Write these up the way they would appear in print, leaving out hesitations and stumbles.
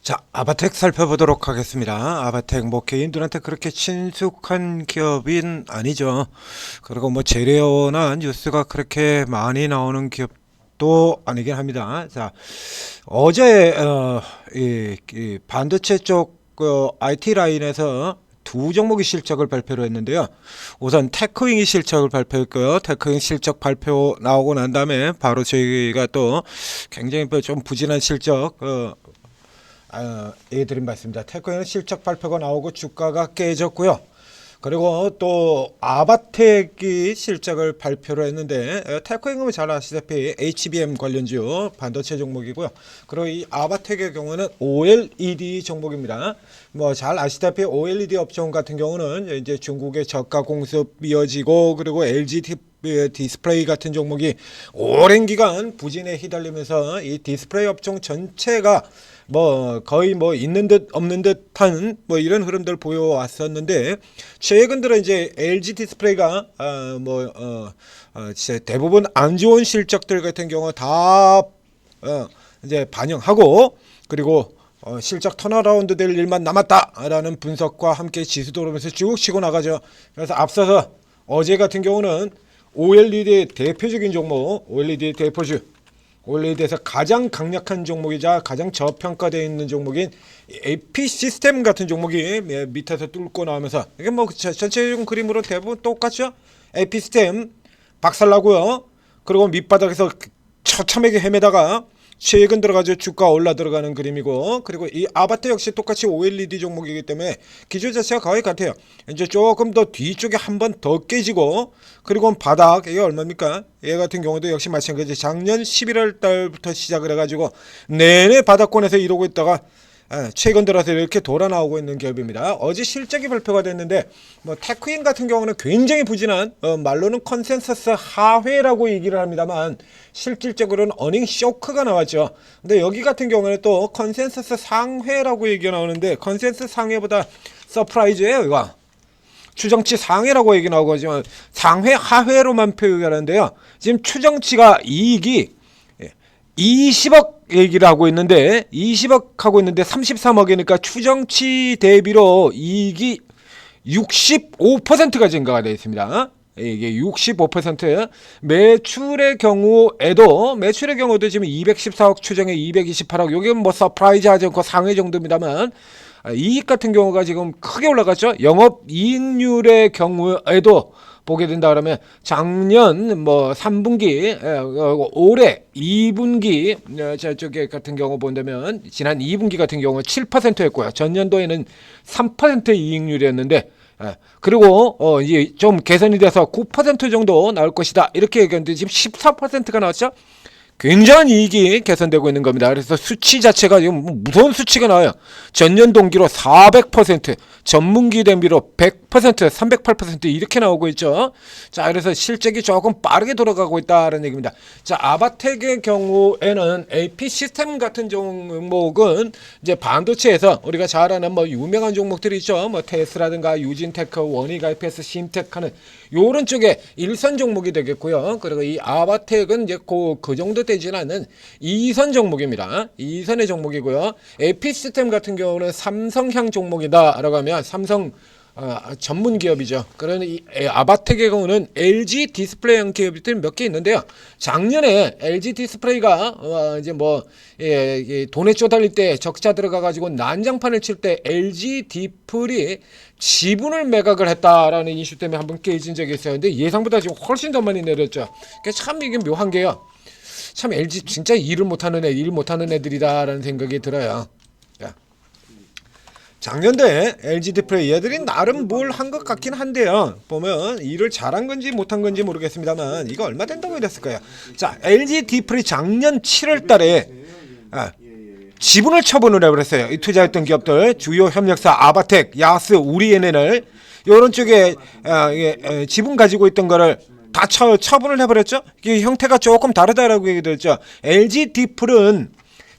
자, 아바텍 살펴보도록 하겠습니다. 아바텍 뭐 개인들한테 그렇게 친숙한 기업인 아니죠. 그리고 뭐 재료나 뉴스가 그렇게 많이 나오는 기업도 아니긴 합니다. 자, 어제 이 반도체 쪽 IT 라인에서 두 종목이 실적을 발표를 했는데요. 우선 테크윙이 실적을 발표했고요. 테크윙 실적 발표 나오고 난 다음에 바로 저희가 또 굉장히 좀 부진한 실적 얘기드린 바 있습니다. 테크는 실적 발표가 나오고 주가가 깨졌고요. 그리고 또 아바텍이 실적을 발표를 했는데 테크는 잘 아시다시피 HBM 관련주 반도체 종목이고요. 그리고 이 아바텍의 경우는 OLED 종목입니다. 뭐 잘 아시다시피 OLED 업종 같은 경우는 이제 중국의 저가 공습 이어지고 그리고 LG 디스플레이 같은 종목이 오랜 기간 부진에 휘달리면서 이 디스플레이 업종 전체가 뭐 거의 뭐 있는 듯 없는 듯한 뭐 이런 흐름들 보여왔었는데 최근 들어 이제 LG 디스플레이가 진짜 대부분 안 좋은 실적들 같은 경우 다 이제 반영하고 그리고 실적 턴어라운드 될 일만 남았다라는 분석과 함께 지수도 오르면서 쭉 치고 나가죠. 그래서 앞서서 어제 같은 경우는 OLED의 대표적인 종목, OLED 대표주, OLED에서 가장 강력한 종목이자 가장 저평가되어 있는 종목인 AP 시스템 같은 종목이 밑에서 뚫고 나오면서 이게 뭐 전체적인 그림으로 대부분 똑같죠. AP 시스템 박살나고요. 그리고 밑바닥에서 처참하게 헤매다가 최근 들어가지고 주가 올라 들어가는 그림이고 그리고 이 아바타 역시 똑같이 OLED 종목이기 때문에 기조 자체가 거의 같아요. 이제 조금 더 뒤쪽에 한 번 더 깨지고 그리고 바닥 이게 얼마입니까? 얘 같은 경우도 역시 마찬가지 작년 11월 달부터 시작을 해가지고 내내 바닥권에서 이러고 있다가 최근 들어서 이렇게 돌아 나오고 있는 기업입니다. 어제 실적이 발표가 됐는데 뭐 테크인 같은 경우는 굉장히 부진한 말로는 컨센서스 하회라고 얘기를 합니다만 실질적으로는 어닝 쇼크가 나왔죠. 근데 여기 같은 경우는 또 컨센서스 상회라고 얘기가 나오는데 컨센서스 상회보다 서프라이즈예요. 이거 추정치 상회라고 얘기 나오고 지금 상회 하회로만 표기하는데요. 지금 추정치가 이익이 20억 얘기를 하고 있는데 20억 하고 있는데 33억이니까 추정치 대비로 이익이 65%가 증가가 되어 있습니다. 이게 65% 매출의 경우도 지금 214억 추정에 228억 여기 뭐 서프라이즈 하지 않고 상회 정도입니다만 이익 같은 경우가 지금 크게 올라갔죠. 영업이익률의 경우에도 보게 된다 그러면 작년 뭐 3분기 올해 2분기 저쪽에 같은 경우 본다면 지난 2분기 같은 경우 7%였고요. 전년도에는 3% 이익률이었는데 그리고 이제 좀 개선이 돼서 9% 정도 나올 것이다. 이렇게 얘기했는데 지금 14%가 나왔죠. 굉장한 이익이 개선되고 있는 겁니다. 그래서 수치 자체가 지금 무서운 수치가 나와요. 전년 동기로 400%, 전분기 대비로 100%, 308% 이렇게 나오고 있죠. 자, 그래서 실적이 조금 빠르게 돌아가고 있다는 얘기입니다. 자, 아바텍의 경우에는 AP 시스템 같은 종목은 이제 반도체에서 우리가 잘 아는 뭐 유명한 종목들이 있죠. 뭐 테스라든가 유진테크, 원익 IPS, 심텍하는 요런 쪽에 일선 종목이 되겠고요. 그리고 이 아바텍은 이제 그 정도 되지는 않는 2선 종목입니다. 2선의 종목이고요. AP 시스템 같은 경우는 삼성향 종목이다라고 하면 삼성 전문 기업이죠. 그러는 이 아바텍의 경우는 LG 디스플레이형 기업들이 몇 개 있는데요. 작년에 LG 디스플레이가 이제 뭐 돈에 쪼달릴 때 적자 들어가 가지고 난장판을 칠 때 LG 디플이 지분을 매각을 했다라는 이슈 때문에 한번 깨진 적이 있어요. 근데 예상보다 지금 훨씬 더 많이 내렸죠. 참 이게 묘한 게요. 참 LG 진짜 일 못하는 애들이다라는 생각이 들어요. 작년에 LG 디스플레이 얘들이 나름 뭘 한 것 같긴 한데요. 보면 일을 잘한 건지 못한 건지 모르겠습니다만 이거 얼마 된다고 이랬을까요? 자, LG 디스플레이 작년 7월 달에 지분을 처분을 해버렸어요. 이 투자했던 기업들 주요 협력사 아바텍, 야스, 우리NN을 이런 쪽에 지분 가지고 있던 거를 다 처분을 해버렸죠. 이게 형태가 조금 다르다라고 얘기했죠. LG 디플은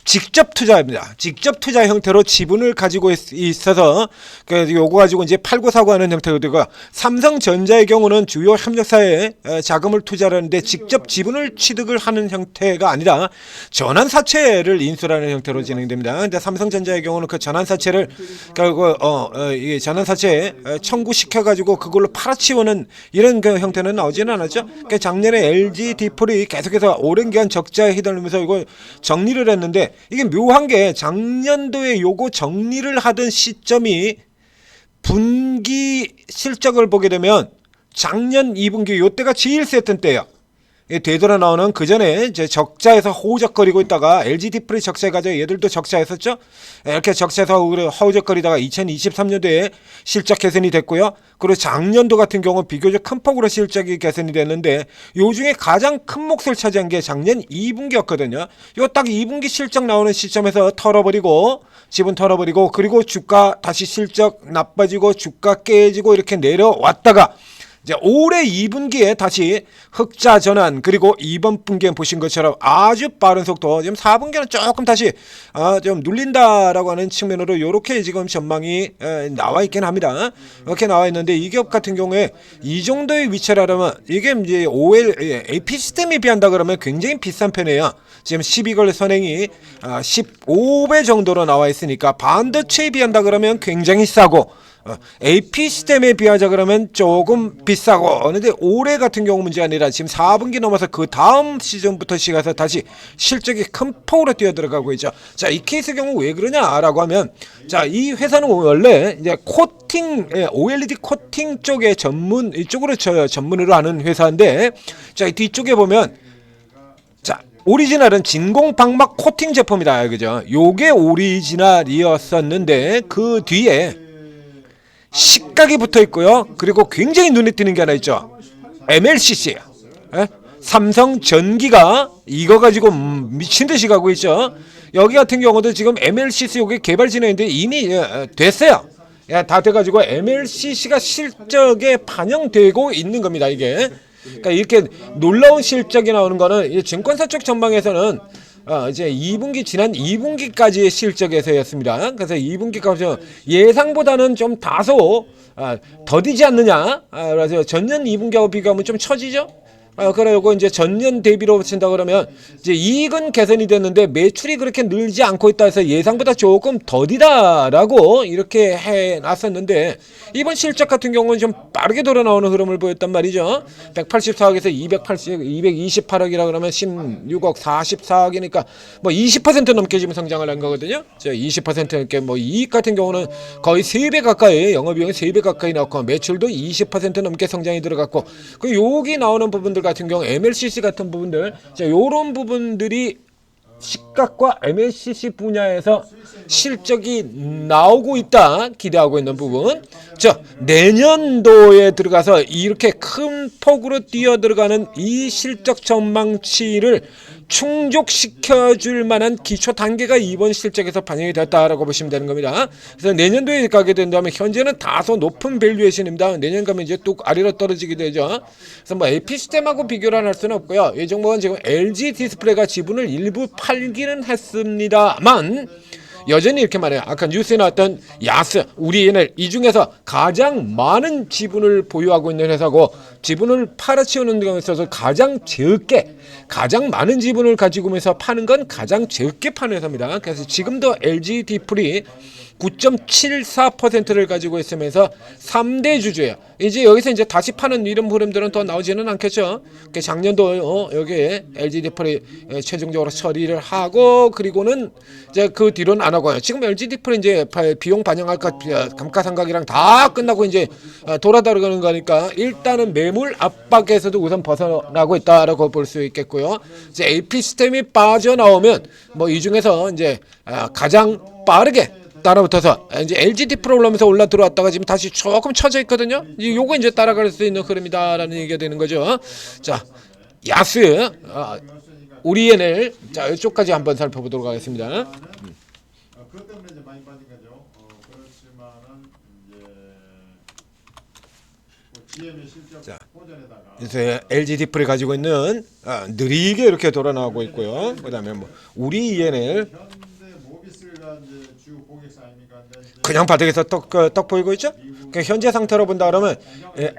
직접 투자입니다. 직접 투자 형태로 지분을 가지고 있어서 요거 가지고 이제 팔고 사고 하는 형태가 되고요. 삼성전자의 경우는 주요 협력사에 자금을 투자하는데 직접 지분을 취득을 하는 형태가 아니라 전환사채를 인수하는 형태로 진행됩니다. 근데 삼성전자의 경우는 그 전환사채를 이게 전환사채 청구시켜 가지고 그걸로 팔아치우는 이런 그 형태는 나오지는 않았죠. 그러니까 작년에 LG 디폴이 계속해서 오랜 기간 적자에 휘둘리면서 이거 정리를 했는데, 이게 묘한 게 작년도에 요거 정리를 하던 시점이 분기 실적을 보게 되면 작년 2분기 요때가 제일 셌던 때예요. 되돌아 나오는 그 전에 이제 적자에서 호우적거리고 있다가 LG 디플이 적자에 가져 얘들도 적자했었죠. 이렇게 적자에서 호우적거리다가 2023년도에 실적 개선이 됐고요. 그리고 작년도 같은 경우 비교적 큰 폭으로 실적이 개선이 됐는데 요 중에 가장 큰 몫을 차지한 게 작년 2분기였거든요. 요 딱 2분기 실적 나오는 시점에서 털어버리고 지분 털어버리고 그리고 주가 다시 실적 나빠지고 주가 깨지고 이렇게 내려왔다가 이제 올해 2분기에 다시 흑자 전환, 그리고 이번 분기에 보신 것처럼 아주 빠른 속도, 지금 4분기는 조금 다시 좀 눌린다라고 하는 측면으로 이렇게 지금 전망이 나와 있긴 합니다. 이렇게 나와 있는데 이 기업 같은 경우에 이 정도의 위치라면 이게 이제 AP 시스템에 비한다 그러면 굉장히 비싼 편이에요. 지금 12개월 선행이 15배 정도로 나와 있으니까 반도체에 비한다 그러면 굉장히 싸고, AP 시스템에 비하자 그러면 조금 비싸고, 그런데 올해 같은 경우 문제가 아니라 지금 4분기 넘어서 그 다음 시즌부터 시작해서 다시 실적이 큰 폭으로 뛰어들어가고 있죠. 자, 이 케이스 경우 왜 그러냐라고 하면, 자, 이 회사는 원래 이제 코팅, OLED 코팅 쪽에 이쪽으로 전문으로 하는 회사인데, 자, 이 뒤쪽에 보면, 자, 오리지널은 진공 방막 코팅 제품이다, 그죠? 요게 오리지널이었었는데 그 뒤에 식각이 붙어 있고요. 그리고 굉장히 눈에 띄는 게 하나 있죠. MLCC예요. 삼성전기가 이거 가지고 미친 듯이 가고 있죠. 여기 같은 경우도 지금 MLCC 요게 개발 진행인데 이미 됐어요. 다 돼가지고 MLCC가 실적에 반영되고 있는 겁니다. 이게. 그러니까 이렇게 놀라운 실적이 나오는 거는 증권사 쪽 전망에서는 이제 2분기 지난 2분기까지의 실적에서였습니다. 그래서 2분기까지 예상보다는 좀 다소 더디지 않느냐. 그래서 전년 2분기하고 비교하면 좀 처지죠. 그리고 이제 전년 대비로 친다 그러면 이제 이익은 개선이 됐는데 매출이 그렇게 늘지 않고 있다 해서 예상보다 조금 더디다라고 이렇게 해놨었는데, 이번 실적 같은 경우는 좀 빠르게 돌아 나오는 흐름을 보였단 말이죠. 184억에서 228억이라 그러면 16억 44억이니까 뭐 20% 넘게 지금 성장을 한 거거든요. 20% 넘게 뭐 이익 같은 경우는 거의 3배 가까이, 영업이익이 3배 가까이 나왔고 매출도 20% 넘게 성장이 들어갔고, 그 여기 나오는 부분들 같은 경우 MLCC 같은 부분들, 자, 요런 부분들이 식각과 MLCC 분야에서 실적이 나오고 있다 기대하고 있는 부분. 자, 내년도에 들어가서 이렇게 큰 폭으로 뛰어 들어가는 이 실적 전망치를 충족시켜줄 만한 기초 단계가 이번 실적에서 반영이 됐다라고 보시면 되는 겁니다. 그래서 내년도에 가게 된다면 현재는 다소 높은 밸류에이션입니다. 내년 가면 이제 뚝 아래로 떨어지게 되죠. 그래서 뭐 AP 시스템하고 비교를 할 수는 없고요. 이 종목은 지금 LG 디스플레이가 지분을 일부 팔기는 했습니다만 여전히 이렇게 말해요. 아까 뉴스에 나왔던 야스, 우리은행, 이 중에서 가장 많은 지분을 보유하고 있는 회사고, 지분을 팔아치우는 데 있어서 가장 많은 지분을 가지고 오면서 파는 건 가장 적게 파는 회사입니다. 그래서 지금도 LG 디플이 9.74%를 가지고 있으면서 3대 주주예요. 이제 여기서 이제 다시 파는 이런 흐름들은 더 나오지는 않겠죠. 작년도 여기에 LG 디플이 최종적으로 처리를 하고, 그리고는 이제 그 뒤로는 안 하고요. 지금 LG 디플이 이제 비용 반영할 감가상각이랑 다 끝나고 이제 돌아다니는 거니까 일단은 매물 압박에서도 우선 벗어나고 있다라고 볼 수 있겠고요. 이제 AP 시스템이 빠져나오면 뭐 이 중에서 이제 가장 빠르게 따라붙어서 이제 LG 디플 올라오면서 올라 들어왔다가 지금 다시 조금 처져 있거든요. 요거 이제 따라갈 수 있는 흐름이다라는 얘기가 되는 거죠. 자, 야스, 우리엔엘, 자, 이쪽까지 한번 살펴보도록 하겠습니다. 그것 때문에 이제 많이 빠진 거죠. 그렇지만은 이제 GM의 실적. 자. 호전에다가 그래서 LG 디플이 가지고 있는 느리게 이렇게 돌아 나오고 있고요. 그다음에 뭐 우리 ENL 현대 모비스가 이제 주 고객사 아닙니까? 근데 이제 그냥 바닥에서 떡 보이고 있죠. 그러니까 현재 상태로 본다 그러면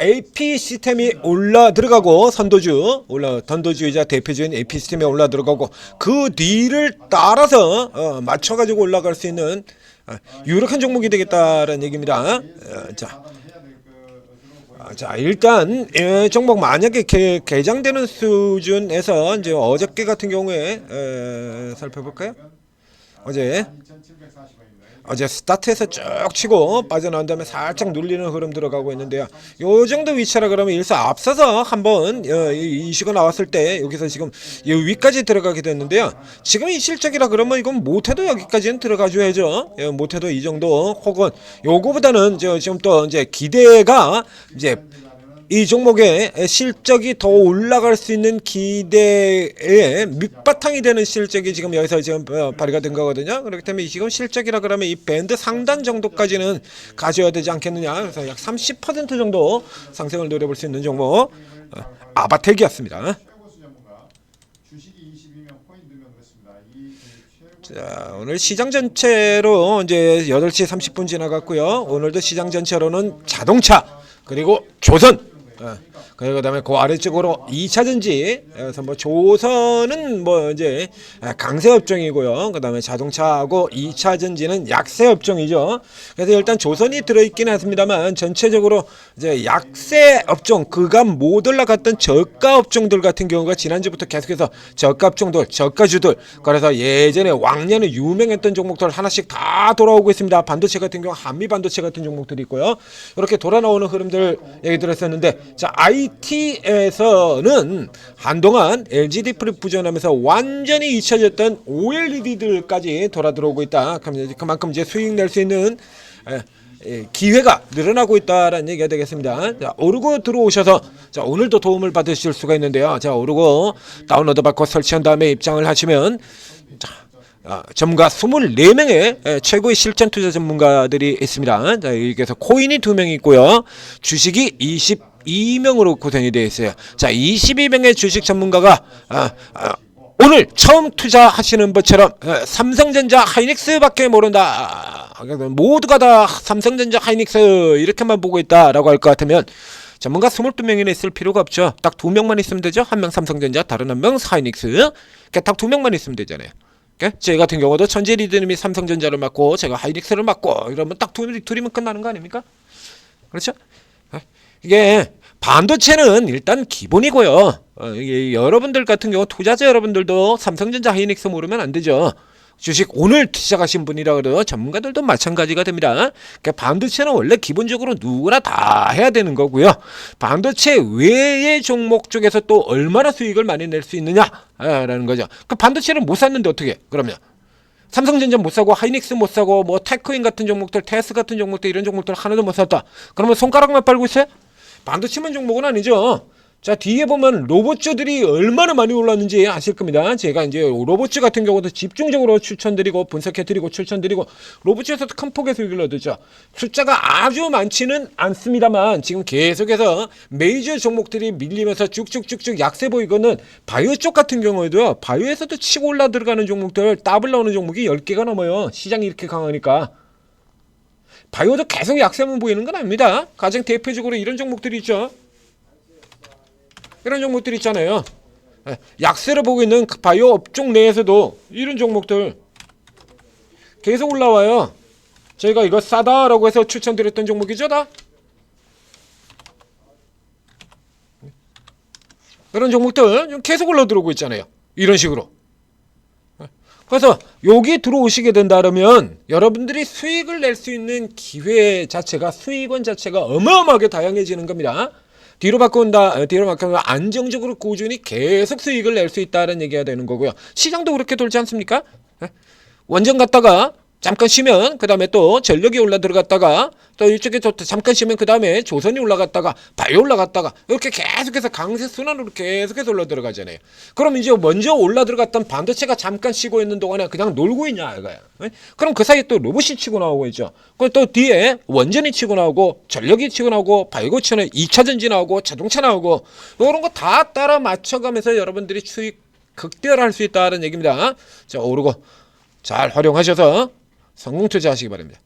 AP 시스템이 올라 들어가고 던도주이자 대표주인 AP 시스템이 올라 들어가고 그 뒤를 따라서 맞춰가지고 올라갈 수 있는 유력한 종목이 되겠다라는 얘기입니다. 자. 자 일단 종목 만약에 개장되는 수준에서 이제 어저께 같은 경우에 살펴볼까요? 어제 스타트에서 쭉 치고 빠져나온 다음에 살짝 눌리는 흐름 들어가고 있는데요. 요 정도 위치라 그러면 일사 앞서서 한번 이 이슈가 나왔을 때 여기서 지금 이 위까지 들어가게 됐는데요. 지금 이 실적이라 그러면 이건 못해도 여기까지는 들어가줘야죠. 못해도 이 정도 혹은 요거보다는 지금 또 이제 기대가 이제 이 종목의 실적이 더 올라갈 수 있는 기대의 밑바탕이 되는 실적이 지금 여기서 지금 발휘가 된 거거든요. 그렇기 때문에 지금 실적이라 그러면 이 밴드 상단 정도까지는 가져야 되지 않겠느냐. 그래서 약 30% 정도 상승을 노려볼 수 있는 종목 아바텍이었습니다. 자, 오늘 시장 전체로 이제 8시 30분 지나갔고요. 오늘도 시장 전체로는 자동차 그리고 조선 그다음에 그 아래쪽으로 2차전지 뭐 조선은 뭐 이제 강세 업종이고요. 그다음에 자동차하고 2차전지는 약세 업종이죠. 그래서 일단 조선이 들어있긴 했습니다만 전체적으로 이제 약세 업종 그간 못 올라갔던 저가 업종들 같은 경우가 지난주부터 계속해서 저가 업종들 저가주들 그래서 예전에 왕년에 유명했던 종목들 하나씩 다 돌아오고 있습니다. 반도체 같은 경우 한미 반도체 같은 종목들이 있고요. 이렇게 돌아 나오는 흐름들 얘기 들었었는데 자 IT에서는 한동안 LG 디플이 부전하면서 완전히 잊혀졌던 OLED들까지 돌아 들어오고 있다. 그만큼 이제 수익 낼 수 있는 기회가 늘어나고 있다라는 얘기가 되겠습니다. 자, 오르고 들어오셔서 자, 오늘도 도움을 받으실 수가 있는데요. 자, 오르고 다운로드 받고 설치한 다음에 입장을 하시면 자, 전문가 24명의 최고의 실전 투자 전문가들이 있습니다. 자, 여기서 코인이 2명 있고요. 주식이 22명으로 구성이 되어 있어요. 자, 22명의 주식 전문가가 오늘 처음 투자하시는 것처럼 삼성전자 하이닉스밖에 모른다. 모두가 다 삼성전자 하이닉스 이렇게만 보고 있다라고 할 것 같으면 전문가 22명이나 있을 필요가 없죠. 딱 2명만 있으면 되죠. 한 명 삼성전자, 다른 한 명 하이닉스. 그러니까 딱 2명만 있으면 되잖아요. 제 같은 경우도 천재리드님이 삼성전자를 맡고 제가 하이닉스를 맡고 이러면 딱 둘이면 끝나는 거 아닙니까? 그렇죠? 이게 반도체는 일단 기본이고요. 이게 여러분들 같은 경우 투자자 여러분들도 삼성전자 하이닉스 모르면 안 되죠. 주식 오늘 시작하신 분이라 그래도 전문가들도 마찬가지가 됩니다. 그러니까 반도체는 원래 기본적으로 누구나 다 해야 되는 거고요. 반도체 외의 종목 쪽에서 또 얼마나 수익을 많이 낼 수 있느냐라는 거죠. 그 반도체를 못 샀는데 어떻게? 그러면 삼성전자 못 사고 하이닉스 못 사고 뭐 테크인 같은 종목들, 테스 같은 종목들 이런 종목들 하나도 못 샀다. 그러면 손가락만 빨고 있어요? 반도체만 종목은 아니죠. 자, 뒤에 보면 로봇주들이 얼마나 많이 올랐는지 아실 겁니다. 제가 이제 로봇주 같은 경우도 집중적으로 추천드리고 분석해드리고 추천드리고 로봇주에서도 큰 폭의 수익을 얻었죠. 숫자가 아주 많지는 않습니다만 지금 계속해서 메이저 종목들이 밀리면서 쭉쭉쭉쭉 약세 보이고는 바이오 쪽 같은 경우에도요. 바이오에서도 치고 올라 들어가는 종목들 더블 나오는 종목이 10개가 넘어요. 시장이 이렇게 강하니까. 바이오도 계속 약세만 보이는 건 아닙니다. 가장 대표적으로 이런 종목들이 있죠. 이런 종목들 있잖아요. 약세를 보고 있는 바이오 업종 내에서도 이런 종목들 계속 올라와요. 저희가 이거 싸다라고 해서 추천드렸던 종목이죠, 다? 이런 종목들 계속 올라 들어오고 있잖아요. 이런 식으로. 그래서 여기 들어오시게 된다면 여러분들이 수익을 낼 수 있는 기회 자체가 수익원 자체가 어마어마하게 다양해지는 겁니다. 뒤로 바꾸면 안정적으로 꾸준히 계속 수익을 낼 수 있다는 얘기가 되는 거고요. 시장도 그렇게 돌지 않습니까? 원전 갔다가 잠깐 쉬면 그 다음에 또 전력이 올라 들어갔다가 또 이쪽에 또 잠깐 쉬면 그 다음에 조선이 올라갔다가 바이오 올라갔다가 이렇게 계속해서 강세 순환으로 계속해서 올라 들어가잖아요. 그럼 이제 먼저 올라 들어갔던 반도체가 잠깐 쉬고 있는 동안에 그냥 놀고 있냐 이거야. 그럼 그 사이에 또 로봇이 치고 나오고 있죠. 그럼 또 뒤에 원전이 치고 나오고 전력이 치고 나오고 바이오 치고 2차 전지 나오고 자동차 나오고 이런 거 다 따라 맞춰가면서 여러분들이 수익 극대화할 수 있다는 얘기입니다. 자, 오르고 잘 활용하셔서 성공 투자하시기 바랍니다.